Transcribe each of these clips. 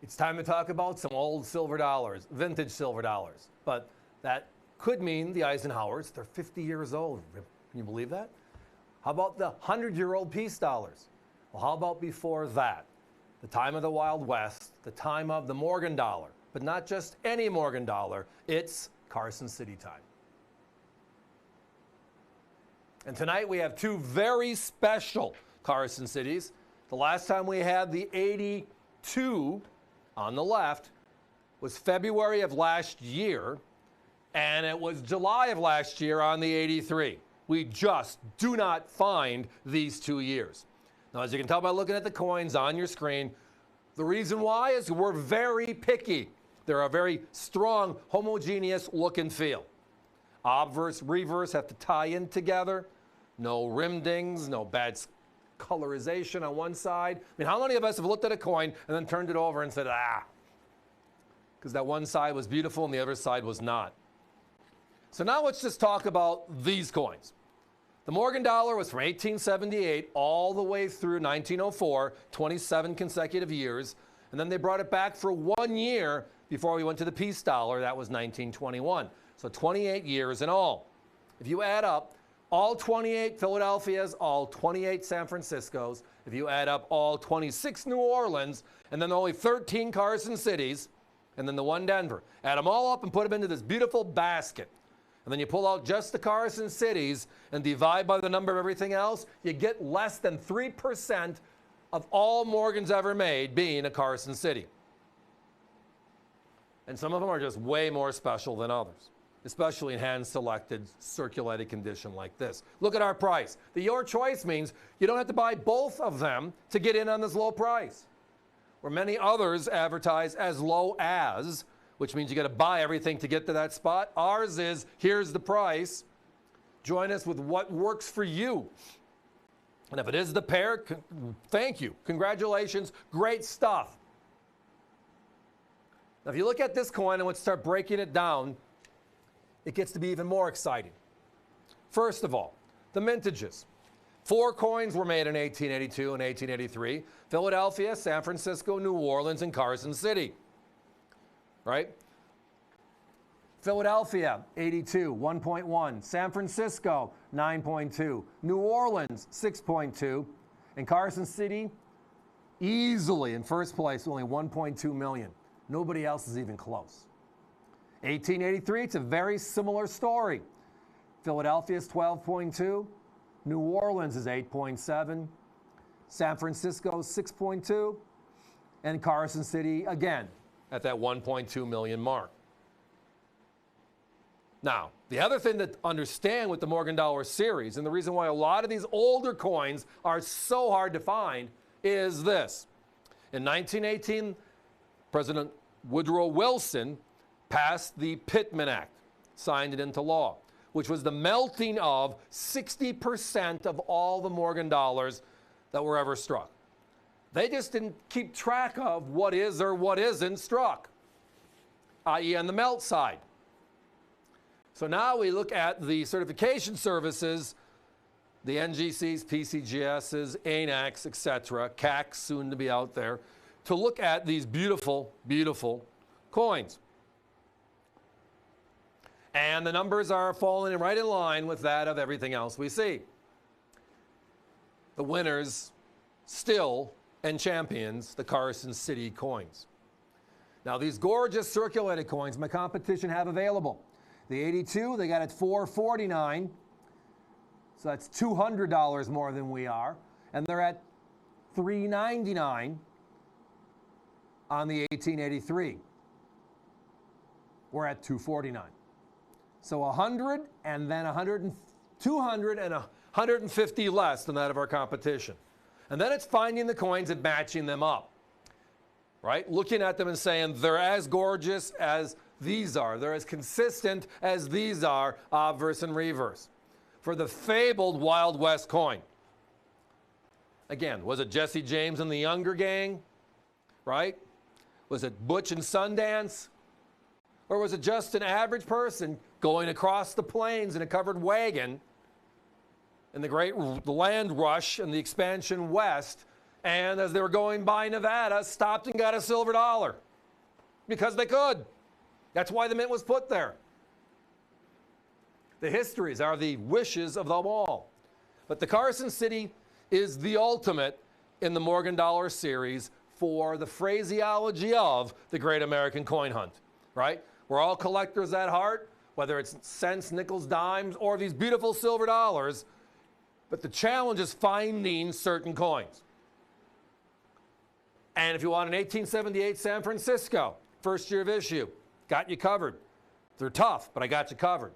It's time to talk about some old silver dollars, vintage silver dollars. But that could mean the Eisenhowers. They're 50 years old. Can you believe that? How about the 100-year-old peace dollars? Well, how about before that? The time of the Wild West, the time of the Morgan dollar. But not just any Morgan dollar, it's Carson City time. And tonight we have two very special Carson cities. The last time we had the 82 on the left was February of last year, and it was July of last year on the 83. We just do not find these 2 years. Now, as you can tell by looking at the coins on your screen, the reason why is we're very picky. They're a very strong, homogeneous look and feel. Obverse, reverse have to tie in together. No rim dings, no bad colorization on one side. I mean, how many of us have looked at a coin and then turned it over and said, because that one side was beautiful and the other side was not. So now let's just talk about these coins. The Morgan dollar was from 1878 all the way through 1904, 27 consecutive years. And then they brought it back for 1 year before we went to the peace dollar. That was 1921. So 28 years in all. If you add up all 28 Philadelphias, all 28 San Franciscos, if you add up all 26 New Orleans, and then only 13 Carson cities, and then the one Denver, add them all up and put them into this beautiful basket. And then you pull out just the Carson cities and divide by the number of everything else, you get less than 3% of all Morgans ever made being a Carson city. And some of them are just way more special than others, especially in hand-selected, circulated condition like this. Look at our price. The your choice means you don't have to buy both of them to get in on this low price. Where many others advertise as low as, which means you got to buy everything to get to that spot. Ours is, here's the price. Join us with what works for you. And if it is the pair, thank you. Congratulations. Great stuff. Now, if you look at this coin and let's start breaking it down, it gets to be even more exciting. First of all, the mintages. 4 coins were made in 1882 and 1883. Philadelphia, San Francisco, New Orleans, and Carson City. Right? Philadelphia, 82, 1.1. San Francisco, 9.2. New Orleans, 6.2. And Carson City, easily in first place, only 1.2 million. Nobody else is even close. 1883, it's a very similar story. Philadelphia is 12.2. New Orleans is 8.7. San Francisco, 6.2. And Carson City, again, at that 1.2 million mark. Now, the other thing to understand with the Morgan dollar series, and the reason why a lot of these older coins are so hard to find, is this. In 1918, President Woodrow Wilson passed the Pittman Act, signed it into law, which was the melting of 60% of all the Morgan dollars that were ever struck. They just didn't keep track of what is or what isn't struck, i.e. on the melt side. So now we look at the certification services, the NGCs, PCGSs, ANACs, etc., CACs soon to be out there, to look at these beautiful, beautiful coins. And the numbers are falling right in line with that of everything else we see. The winners still and champions, the Carson City coins. Now, these gorgeous circulated coins my competition have available. The 82, they got it $449. So that's $200 more than we are. And they're at $399 on the 1883. We're at $249. So 100 and then 100, 200 and 150 less than that of our competition. And then it's finding the coins and matching them up, right? Looking at them and saying they're as gorgeous as these are. They're as consistent as these are, obverse and reverse. For the fabled Wild West coin. Again, was it Jesse James and the Younger Gang, right? Was it Butch and Sundance? Or was it just an average person going across the plains in a covered wagon in the great land rush and the expansion west And as they were going by Nevada, stopped and got a silver dollar because they could. That's why the mint was put there. The histories are the wishes of them all. But the Carson City is the ultimate in the Morgan Dollar series for the phraseology of the Great American Coin Hunt, right? We're all collectors at heart, whether it's cents, nickels, dimes, or these beautiful silver dollars. But the challenge is finding certain coins. And if you want an 1878 San Francisco, first year of issue, got you covered. They're tough, but I got you covered.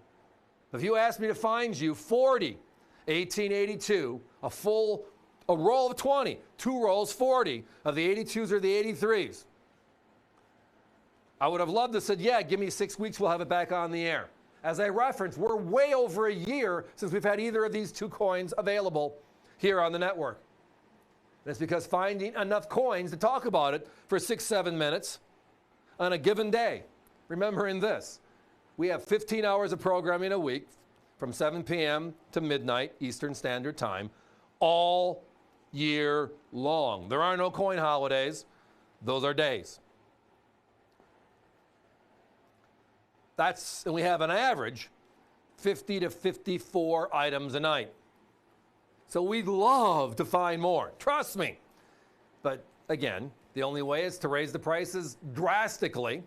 If you ask me to find you 40 1882, a roll of 20, 2 rolls, 40 of the 82s or the 83s, I would have loved to have said, yeah, give me 6 weeks, we'll have it back on the air. As I referenced, we're way over a year since we've had either of these 2 coins available here on the network. And it's because finding enough coins to talk about it for 6-7 minutes on a given day. Remembering this, we have 15 hours of programming a week from 7 p.m. to midnight Eastern Standard Time all year long. There are no coin holidays. Those are days. And we have an average 50 to 54 items a night. So we'd love to find more. Trust me. But again, the only way is to raise the prices drastically,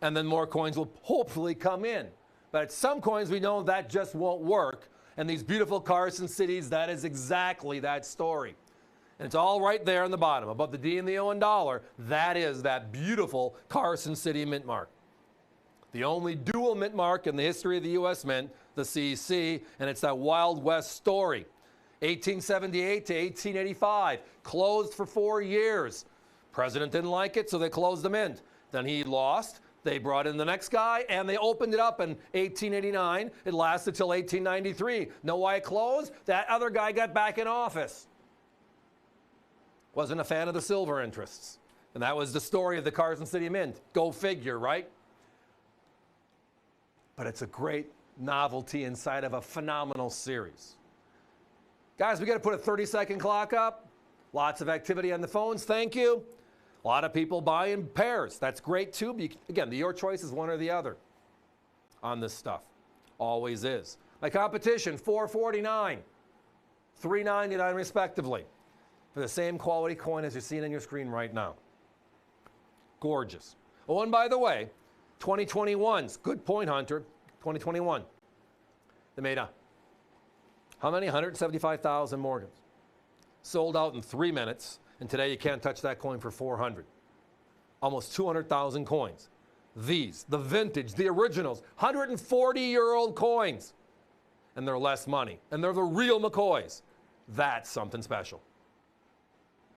and then more coins will hopefully come in. But at some coins, we know that just won't work. And these beautiful Carson cities, that is exactly that story. And it's all right there on the bottom, above the D and the O and dollar. That is that beautiful Carson City mint mark. The only dual mint mark in the history of the U.S. Mint, the CC, and it's that Wild West story. 1878 to 1885, closed for 4 years. President didn't like it, so they closed the mint. Then he lost. They brought in the next guy, and they opened it up in 1889. It lasted till 1893. Know why it closed? That other guy got back in office. Wasn't a fan of the silver interests. And that was the story of the Carson City Mint. Go figure, right? But it's a great novelty inside of a phenomenal series. Guys, we got to put a 30-second clock up. Lots of activity on the phones. Thank you. A lot of people buying pairs. That's great too. But again, your choice is one or the other on this stuff. Always is. My competition, $4.49, $3.99 respectively, for the same quality coin as you're seeing on your screen right now. Gorgeous. Oh, and by the way, 2021's Good Point Hunter, 2021. They made how many? 175,000 Morgans. Sold out in 3 minutes, and today you can't touch that coin for 400. Almost 200,000 coins. These, the vintage, the originals, 140-year-old coins. And they're less money. And they're the real McCoys. That's something special.